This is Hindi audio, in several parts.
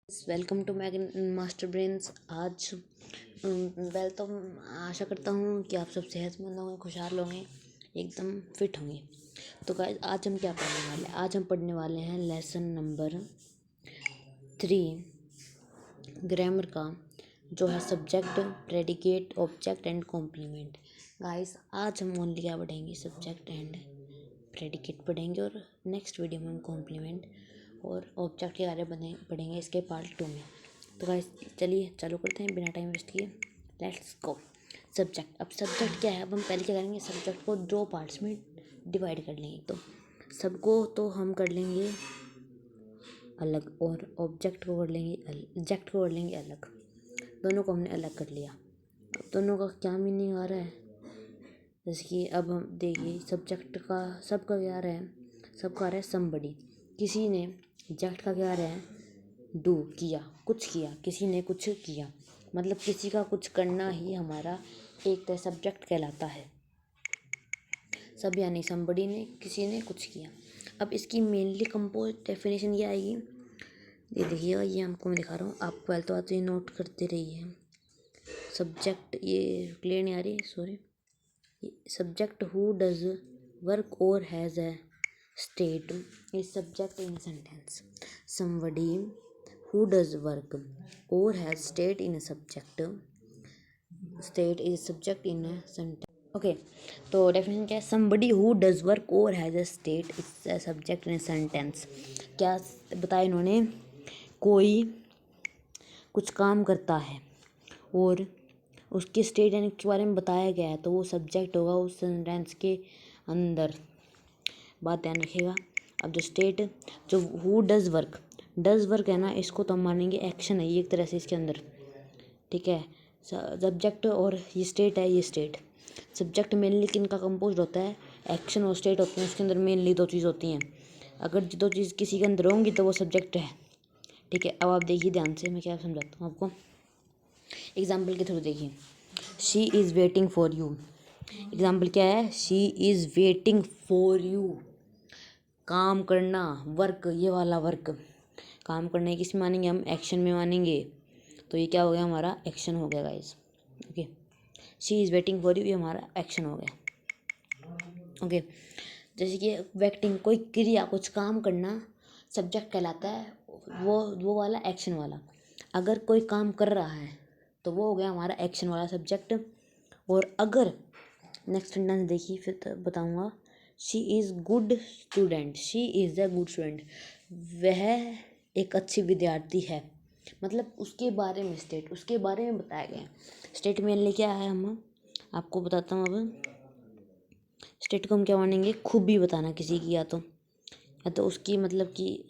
Welcome to Mag Master Brains. आज वेल तो आशा करता हूँ कि आप सब सेहतमंद होंगे, खुशहाल होंगे, एकदम फिट होंगे। तो गाइस आज हम क्या पढ़ने वाले हैं? आज हम पढ़ने वाले हैं लेसन नंबर 3 ग्रामर का, जो है subject, predicate, object and complement. Guys आज हम ओनली क्या पढ़ेंगे? सब्जेक्ट एंड प्रेडिकेट पढ़ेंगे और नेक्स्ट वीडियो में हम कॉम्प्लीमेंट और ऑब्जेक्ट के बारे में पढ़ेंगे इसके पार्ट 2 में। तो गाइस चलिए चालू करते हैं बिना टाइम वेस्ट किए। Let's go. सब्जेक्ट। अब सब्जेक्ट क्या है? अब हम पहले क्या करेंगे? सब्जेक्ट को 2 पार्ट्स में डिवाइड कर लेंगे। तो सबको तो हम कर लेंगे अलग और ऑब्जेक्ट को कर लेंगे ऑब्जेक्ट को कर लेंगे अलग। दोनों को हमने अलग कर लिया। अब दोनों का क्या मीनिंग आ रहा है? जैसे कि अब हम देखिए सब्जेक्ट का सबका क्या आ रहा है? सबका आ रहा है समबडी। किसी ने ऑब्जेक्ट का क्या आ रहा है? डू, किया, कुछ किया, किसी ने कुछ किया, मतलब किसी का कुछ करना ही हमारा एक तरह सब्जेक्ट कहलाता है। सब यानी समबडी ने, किसी ने कुछ किया। अब इसकी मेनली कंपोज डेफिनेशन ये आएगी, ये देखिएगा, ये आपको मैं दिखा रहा हूँ, आप पहले तो आते ही नोट करते रहिए। सब्जेक्ट, ये क्लियर नहीं आ रही, sorry. Subject who does work और has a state is subject in a sentence. Somebody who does work or has state in a subject, state is subject in a sentence. Okay, तो डेफिनेशन क्या है? somebody who does work or has a state is a subject in a sentence. क्या बताया इन्होंने? कोई कुछ काम करता है और उसके स्टेट यानी के बारे में बताया गया है, तो वो सब्जेक्ट होगा उस सेंटेंस के अंदर। बात ध्यान रखिएगा। अब जो स्टेट, जो हु डज वर्क है ना, इसको तो हम मानेंगे एक्शन है ये एक तरह से इसके अंदर, ठीक है। सब्जेक्ट और ये स्टेट है, ये स्टेट। सब्जेक्ट मेनली किन का कंपोज होता है? एक्शन और स्टेट होते हैं, उसके अंदर मेनली 2 चीज़ होती हैं। अगर 2 चीज़ किसी के अंदर होंगी तो वो सब्जेक्ट है, ठीक है। अब आप देखिए ध्यान से, मैं क्या समझाता हूँ आपको एग्जाम्पल के थ्रू। देखिए, she is waiting for you. Example क्या है? She is waiting for you. काम करना, वर्क, ये वाला वर्क, काम करने किस में मानेंगे हम? एक्शन में मानेंगे। तो ये क्या हो गया? हमारा एक्शन हो गया guys. Okay, she is waiting for you, ये हमारा एक्शन हो गया। ओके, जैसे कि वेटिंग, कोई क्रिया, कुछ काम करना सब्जेक्ट कहलाता है, वो वाला एक्शन वाला। अगर कोई काम कर रहा है तो वो हो गया हमारा एक्शन वाला सब्जेक्ट। और अगर नेक्स्ट सेंटेंस देखिए, फिर तो बताऊँगा। She is good student, she is a good student, वह एक अच्छी विद्यार्थी है, मतलब उसके बारे में स्टेट, उसके बारे में बताया गया है। स्टेट मेनली क्या है? हम आपको बताता हूँ। अब स्टेट को हम क्या मानेंगे? खूबी बताना किसी की, या तो उसकी, मतलब कि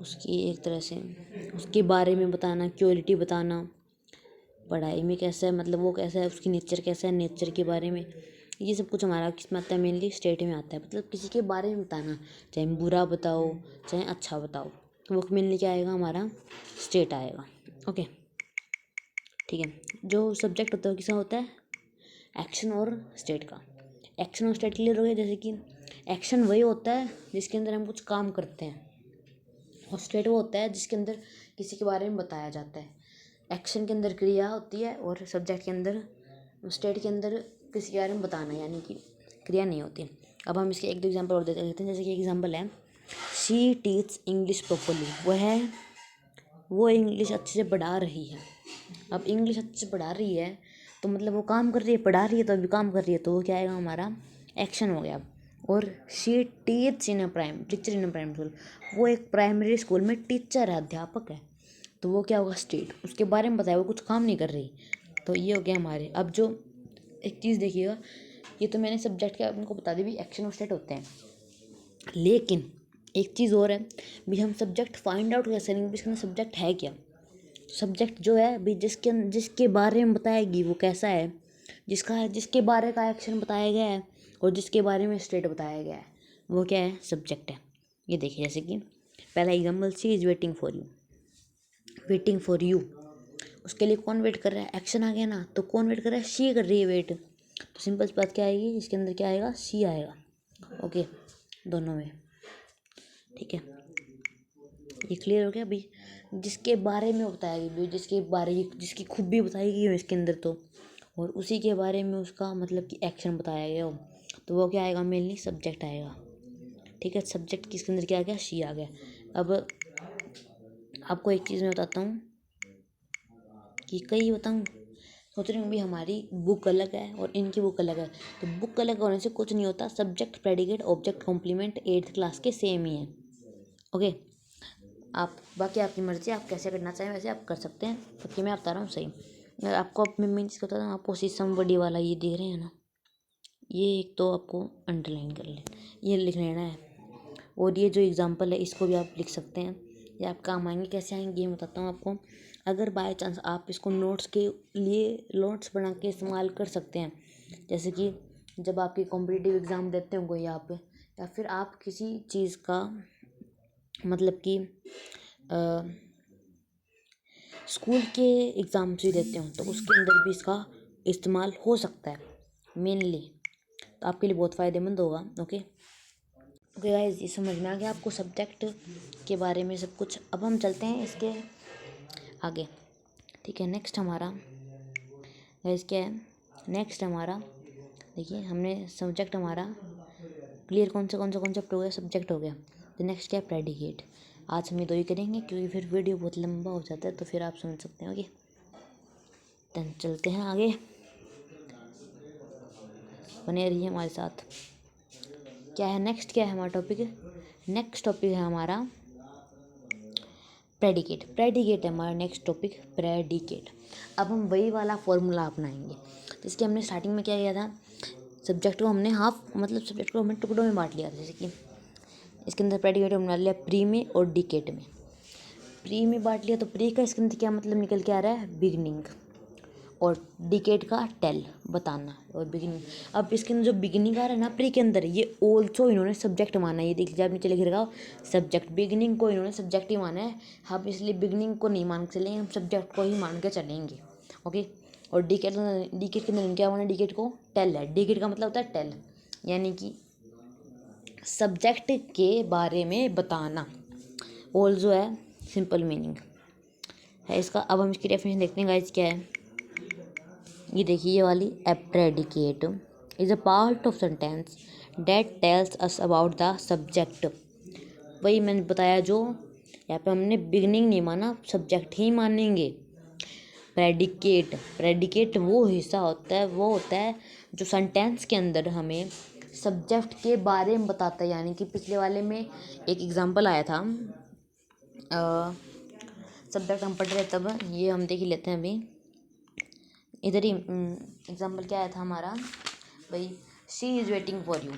उसकी एक तरह से उसके बारे में बताना, क्वालिटी बताना, पढ़ाई में कैसा है, मतलब वो कैसा है, उसकी नेचर कैसा है, नेचर के बारे में। ये सब कुछ हमारा किस में आता है? मेनली स्टेट में आता है। मतलब किसी के बारे में बताना, चाहे बुरा बताओ चाहे अच्छा बताओ, तो वो मेनली क्या आएगा? हमारा स्टेट आएगा। ओके, ठीक है। जो सब्जेक्ट होता है किसका होता है? एक्शन और स्टेट का। एक्शन और स्टेट क्लियर हो गया। जैसे कि एक्शन वही होता है जिसके अंदर हम कुछ काम करते हैं, और स्टेट वो होता है जिसके अंदर किसी के बारे में बताया जाता है। एक्शन के अंदर क्रिया होती है और सब्जेक्ट के अंदर, स्टेट के अंदर किसी के बारे में बताना, यानी कि क्रिया नहीं होती। अब हम इसके 1-2 एग्जांपल और देते हैं। जैसे कि एग्जांपल है, शी टीच इंग्लिश प्रॉपरली, वो इंग्लिश अच्छे से पढ़ा रही है। अब इंग्लिश अच्छे से पढ़ा रही है तो मतलब वो काम कर रही है, पढ़ा रही है तो अभी काम कर रही है, तो वो क्या आएगा? हमारा एक्शन हो गया। और she teach in a teacher in a primary school, वो एक प्राइमरी स्कूल में टीचर है, अध्यापक है, तो वो क्या होगा? स्टेट, उसके बारे में बताया, वो कुछ काम नहीं कर रही, तो ये हो गया हमारे। अब जो एक चीज़ देखिएगा, ये तो मैंने सब्जेक्ट के आपको बता दी भी, एक्शन और स्टेट होते हैं, लेकिन एक चीज़ और है भी, हम सब्जेक्ट फाइंड आउट कैसे करेंगे इसका सब्जेक्ट है क्या? सब्जेक्ट जो है भी, जिसके बारे में बताएगी वो कैसा है, जिसके बारे का एक्शन बताया गया है और जिसके बारे में स्टेट बताया गया है, वो क्या है? सब्जेक्ट है। ये देखिए, जैसे कि पहला example, she is waiting for you. Waiting for you, उसके लिए कौन वेट कर रहा है? एक्शन आ गया ना, तो कौन वेट कर रहा है? शी कर रही है वेट, तो सिंपल सी बात क्या आएगी? इसके अंदर क्या आएगा? शी आएगा। ओके, दोनों में, ठीक है। ये क्लियर हो गया भाई। जिसके बारे में बताया गया भाई, जिसकी खूबी बताई गई हो इसके अंदर, तो और उसी के बारे में उसका मतलब कि एक्शन बताया गया हो, तो वो क्या आएगा, मेनली सब्जेक्ट आएगा। ठीक है, सब्जेक्ट किसके अंदर क्या आ गया, शी आ गया। अब आपको एक चीज़ मैं बताता हूँ कि कई बताऊँ, सोच रही हूँ भी हमारी बुक अलग है और इनकी बुक अलग है, तो बुक अलग होने से कुछ नहीं होता। Subject, predicate, object, complement 8th class के सेम ही हैं। ओके, आप बाकी आपकी मर्ज़ी, आप कैसे करना चाहें वैसे आप कर सकते हैं, बाकी मैं बता रहा हूँ सही। मैं आपको अपनी मेन चीज़ बताता हूँ, आपको शीशम बड़ी वाला ये दिख रहे हैं ना, ये एक तो आपको अंडरलाइन कर लें, ये लिख लेना है। और ये जो एग्ज़ाम्पल है इसको भी आप लिख सकते हैं, ये आप काम आएंगे। कैसे आएंगे ये बताता हूँ आपको। अगर बाय चांस आप इसको नोट्स के लिए नोट्स बना के इस्तेमाल कर सकते हैं, जैसे कि जब आपके कॉम्पिटिटिव एग्ज़ाम देते होंगे यहाँ पे, या फिर आप किसी चीज़ का मतलब कि स्कूल के एग्ज़ाम्स भी देते हो, तो उसके अंदर भी इसका इस्तेमाल हो सकता है मेनली, तो आपके लिए बहुत फ़ायदेमंद होगा। ओके ओके गाइस, ये समझ में आ गया आपको सब्जेक्ट के बारे में सब कुछ। अब हम चलते हैं इसके आगे। ठीक है, नेक्स्ट हमारा गाइस क्या है, नेक्स्ट हमारा देखिए, हमने सब्जेक्ट हमारा क्लियर, कौन सा कॉन्सेप्ट हो गया, सब्जेक्ट हो गया। तो नेक्स्ट क्या है, प्रेडिकेट। आज हम ये दो ही करेंगे क्योंकि फिर वीडियो बहुत लंबा हो जाता है, तो फिर आप समझ सकते हैं। ओके, तो चलते हैं आगे, बने रहिए हमारे साथ। क्या है नेक्स्ट, क्या है हमारा टॉपिक, नेक्स्ट टॉपिक है हमारा प्रेडिकेट। प्रेडिकेट है हमारा नेक्स्ट टॉपिक, प्रेडिकेट। अब हम वही वाला फॉर्मूला अपनाएंगे। तो इसके हमने स्टार्टिंग में क्या किया था, सब्जेक्ट को हमने सब्जेक्ट को हमने टुकड़ों में बांट लिया था। जैसे कि इसके अंदर प्रेडिकेट हमने डाल लिया प्री में और डिकेट में। प्री में बांट लिया तो प्री का इसके अंदर क्या मतलब निकल के आ रहा है, बिगनिंग, और डिकेट का टेल, बताना, और बिगिनिंग। अब इसके अंदर जो बिगिनिंग आ रहा है ना प्री के अंदर, ये ऑल्सो इन्होंने सब्जेक्ट माना है। ये देख लीजिए, आप नीचे लिख रखा सब्जेक्ट, बिगिनिंग को इन्होंने सब्जेक्ट ही माना है। हम इसलिए बिगिनिंग को नहीं मान के चलेंगे, हम सब्जेक्ट को ही मान के चलेंगे। ओके, और डिकेट के अंदर क्या माना, डिकेट को टेल है। डिकेट का मतलब होता है टेल, यानी कि सब्जेक्ट के बारे में बताना। ऑल्सो है सिंपल मीनिंग है इसका। अब हम इसकी डेफिनेशन देखते हैं गाइस, क्या है ये देखिए, ये वाली, a predicate is a part of sentence that tells us about the subject. वही मैंने बताया, जो यहाँ पे हमने बिगनिंग नहीं माना, सब्जेक्ट ही मानेंगे। प्रेडिकेट वो हिस्सा होता है, वो होता है जो सेंटेंस के अंदर हमें सब्जेक्ट के बारे में बताता है। यानी कि पिछले वाले में एक एग्जांपल आया था, सब्जेक्ट हम पढ़ रहे तब, ये हम देख ही लेते हैं अभी। इधर ही एग्जांपल क्या आया था हमारा भाई, she is waiting for you.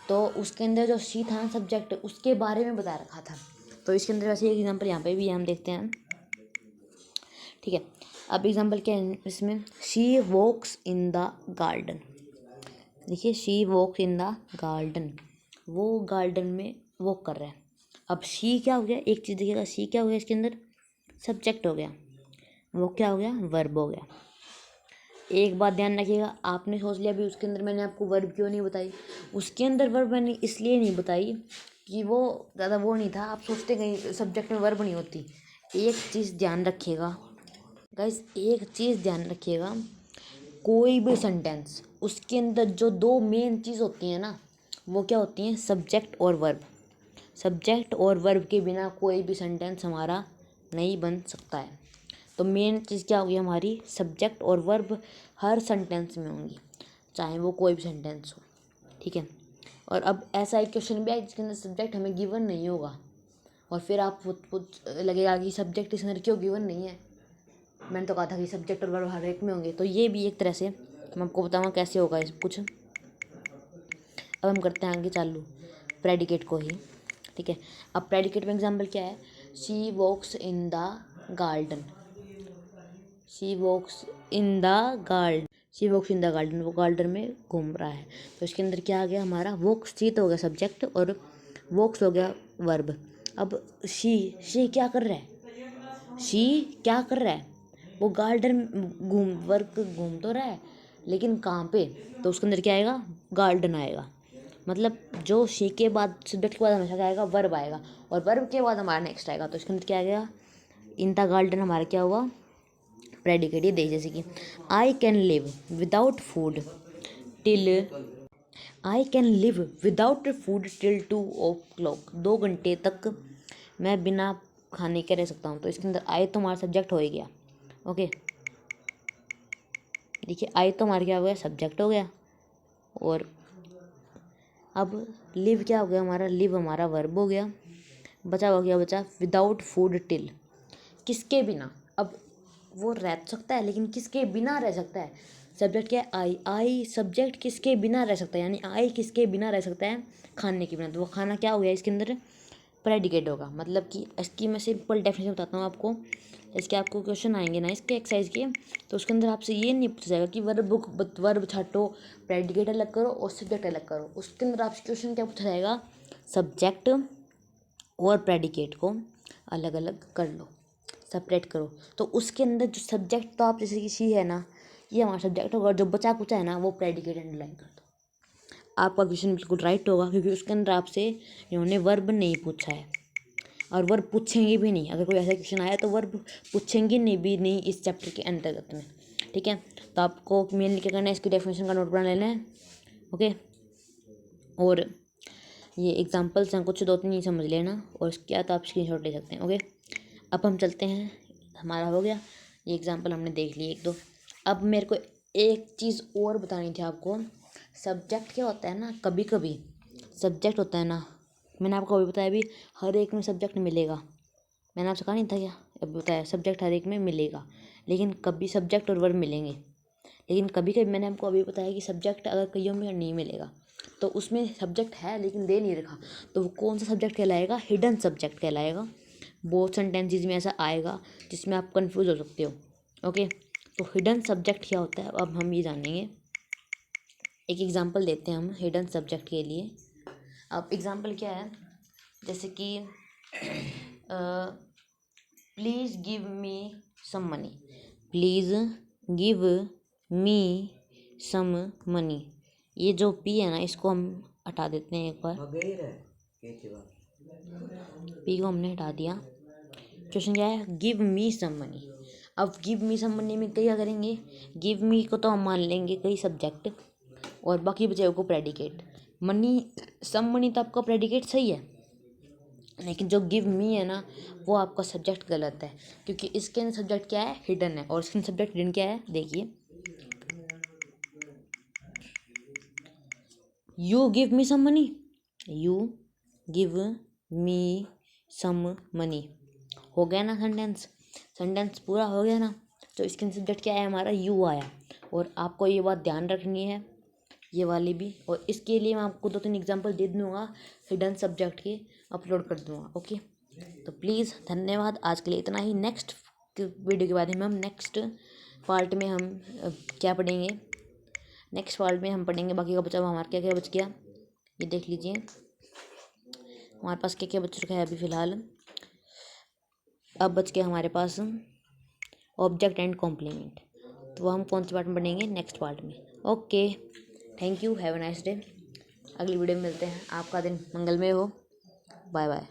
तो उसके अंदर जो शी था ना सब्जेक्ट, उसके बारे में बता रखा था। तो इसके अंदर वैसे एक एग्जांपल यहाँ पे भी हम देखते हैं। ठीक है, अब एग्जांपल क्या है इसमें, she walks in the garden. देखिए, she walks in the garden, वो गार्डन में वॉक कर रहा है। अब शी क्या हो गया, एक चीज़ देखिएगा, शी क्या हो गया इसके अंदर, सब्जेक्ट हो गया। वो क्या हो गया, वर्ब हो गया। एक बात ध्यान रखिएगा, आपने सोच लिया भी उसके अंदर मैंने आपको वर्ब क्यों नहीं बताई। उसके अंदर वर्ब मैंने इसलिए नहीं बताई कि वो ज़्यादा वो नहीं था, आप सोचते कहीं सब्जेक्ट में वर्ब नहीं होती। एक चीज़ ध्यान रखिएगा गाइस, एक चीज़ ध्यान रखिएगा, कोई भी सेंटेंस उसके अंदर जो दो मेन चीज़ होती हैं ना, वो क्या होती हैं, सब्जेक्ट और वर्ब। सब्जेक्ट और वर्ब के बिना कोई भी सेंटेंस हमारा नहीं बन सकता है। तो मेन चीज़ क्या होगी हमारी, सब्जेक्ट और वर्ब हर सेंटेंस में होंगी, चाहे वो कोई भी सेंटेंस हो। ठीक है, और अब ऐसा एक क्वेश्चन भी है जिसके अंदर सब्जेक्ट हमें गिवन नहीं होगा, और फिर आप लगेगा कि सब्जेक्ट इस अंदर क्यों गिवन नहीं है, मैंने तो कहा था कि सब्जेक्ट और वर्ब हर एक में होंगे। तो ये भी एक तरह से मैं आपको बताऊँगा कैसे होगा इस कुछ। अब हम करते हैं आगे चालू प्रेडिकेट को ही। ठीक है, अब प्रेडिकेट में एग्जाम्पल क्या है, she walks in the garden. She walks in the garden, she walks in the garden, वो गार्डन में घूम रहा है। तो इसके अंदर क्या आ गया हमारा, वॉक्स, सी तो हो गया सब्जेक्ट और वॉक्स हो गया वर्ब। अब शी क्या कर रहा है, शी क्या कर रहा है, वो गार्डन घूम तो रहा है, लेकिन कहाँ पे, तो उसके अंदर क्या आएगा, गार्डन आएगा। मतलब जो शी के बाद सब्जेक्ट के बाद हमेशा क्या आएगा, वर्ब आएगा, और वर्ब के बाद हमारा नेक्स्ट आएगा। तो इसके अंदर क्या आ गया, इन द गार्डन हमारा क्या हुआ, प्रेडिकेट। ये देख जैसे कि I can live without food till, I can live without food till 2 o'clock, 2 घंटे तक मैं बिना खाने के रह सकता हूँ। तो इसके अंदर आई तो हमारा सब्जेक्ट हो ही गया। ओके, देखिए आई तो हमारा क्या हो गया, सब्जेक्ट हो गया, और अब लिव क्या हो गया हमारा, लिव हमारा वर्ब हो गया। बचा हुआ क्या बचा, विदाउट फूड टिल, किसके बिना। अब वो रह तो सकता है लेकिन किसके बिना रह सकता है, सब्जेक्ट क्या है, आई, आई सब्जेक्ट किसके बिना रह सकता है, यानी आई किसके बिना रह सकता है, खाने के बिना। तो वो खाना क्या हो गया इसके अंदर, प्रेडिकेट होगा। मतलब कि इसकी मैं सिंपल डेफिनेशन बताता हूँ आपको। इसके आपको क्वेश्चन आएंगे ना इसके एक्सरसाइज के, तो उसके अंदर आपसे ये नहीं पूछा जाएगा कि वर्ब छाटो, प्रेडिकेट अलग करो और सब्जेक्ट अलग करो। उसके अंदर आपसे क्वेश्चन क्या पूछा जाएगा, सब्जेक्ट और प्रेडिकेट को अलग अलग कर लो, सेपरेट करो। तो उसके अंदर जो सब्जेक्ट, तो आप जैसे कि शी है ना, ये हमारा सब्जेक्ट होगा, और जो बचा कुचा है ना वो प्रेडिकेट अंडरलाइन कर दो। आपका क्वेश्चन बिल्कुल राइट होगा, क्योंकि उसके अंदर आपसे इन्होंने वर्ब नहीं पूछा है, और वर्ब पूछेंगे भी नहीं। अगर कोई ऐसा क्वेश्चन आया तो वर्ब पूछेंगे नहीं भी नहीं इस चैप्टर के अंतर्गत में। ठीक है, तो आपको मेनली क्या करना है, इसकी डेफिनेशन का नोट बना लेना है। ओके, और ये एग्जांपल्स हैं कुछ, 2-3 ही समझ लेना, और इसके बाद आप स्क्रीनशॉट ले सकते हैं। ओके, अब हम चलते हैं, हमारा हो गया ये एग्जांपल हमने देख लिए 1-2। अब मेरे को एक चीज़ और बतानी थी आपको। सब्जेक्ट क्या होता है ना, कभी कभी सब्जेक्ट होता है ना, मैंने आपको अभी बताया भी, हर एक में सब्जेक्ट मिलेगा। मैंने आपसे कहा नहीं था क्या, अभी बताया सब्जेक्ट हर एक में मिलेगा, लेकिन कभी सब्जेक्ट और वर्ब मिलेंगे। लेकिन कभी कभी मैंने आपको अभी बताया कि सब्जेक्ट अगर कईयों में नहीं मिलेगा, तो उसमें सब्जेक्ट है लेकिन दे नहीं रखा, तो वो कौन सा सब्जेक्ट कहलाएगा, हिडन सब्जेक्ट कहलाएगा। बहुत सेंटेंसेस में ऐसा आएगा जिसमें आप कंफ्यूज हो सकते हो। ओके, तो हिडन सब्जेक्ट क्या होता है अब हम ये जानेंगे। एक एग्जांपल देते हैं हम हिडन सब्जेक्ट के लिए। अब एग्जांपल क्या है, जैसे कि please give me some money, please give me some money. ये जो पी है ना, इसको हम हटा देते हैं एक बार, पी को हमने हटा दिया। क्वेश्चन क्या है, गिव मी सम मनी। अब गिव मी सम मनी में क्या करेंगे, गिव मी को तो हम मान लेंगे कई सब्जेक्ट, और बाकी बचे को प्रेडिकेट। मनी, सम मनी तो आपका प्रेडिकेट सही है, लेकिन जो गिव मी है ना वो आपका सब्जेक्ट गलत है, क्योंकि इसके अंदर सब्जेक्ट क्या है, हिडन है, और इसके अंदर सब्जेक्ट हिडन क्या है, देखिए, you give me some money, you give me some money, हो गया ना सेंटेंस, सेंटेंस पूरा हो गया ना। तो इसके अंदर सब्जेक्ट क्या है हमारा, यू आया, और आपको ये बात ध्यान रखनी है, ये वाली भी। और इसके लिए मैं आपको 2-3 एग्जांपल दे दूँगा हिडन सब्जेक्ट के, अपलोड कर दूँगा। ओके, तो प्लीज़ धन्यवाद, आज के लिए इतना ही। नेक्स्ट वीडियो के बाद में हम नेक्स्ट पार्ट में हम क्या पढ़ेंगे, नेक्स्ट पार्ट में हम पढ़ेंगे बाकी का बचा हुआ हमारा क्या क्या बच गया, ये देख लीजिए हमारे पास क्या क्या बच चुका है अभी फ़िलहाल। अब बच गया हमारे पास ऑब्जेक्ट एंड कॉम्प्लीमेंट, तो वो हम कौन से पार्ट में पढ़ेंगे, नेक्स्ट पार्ट में। Okay, thank you, have a nice day. अगली वीडियो में मिलते हैं, आपका दिन मंगलमय हो, बाय बाय।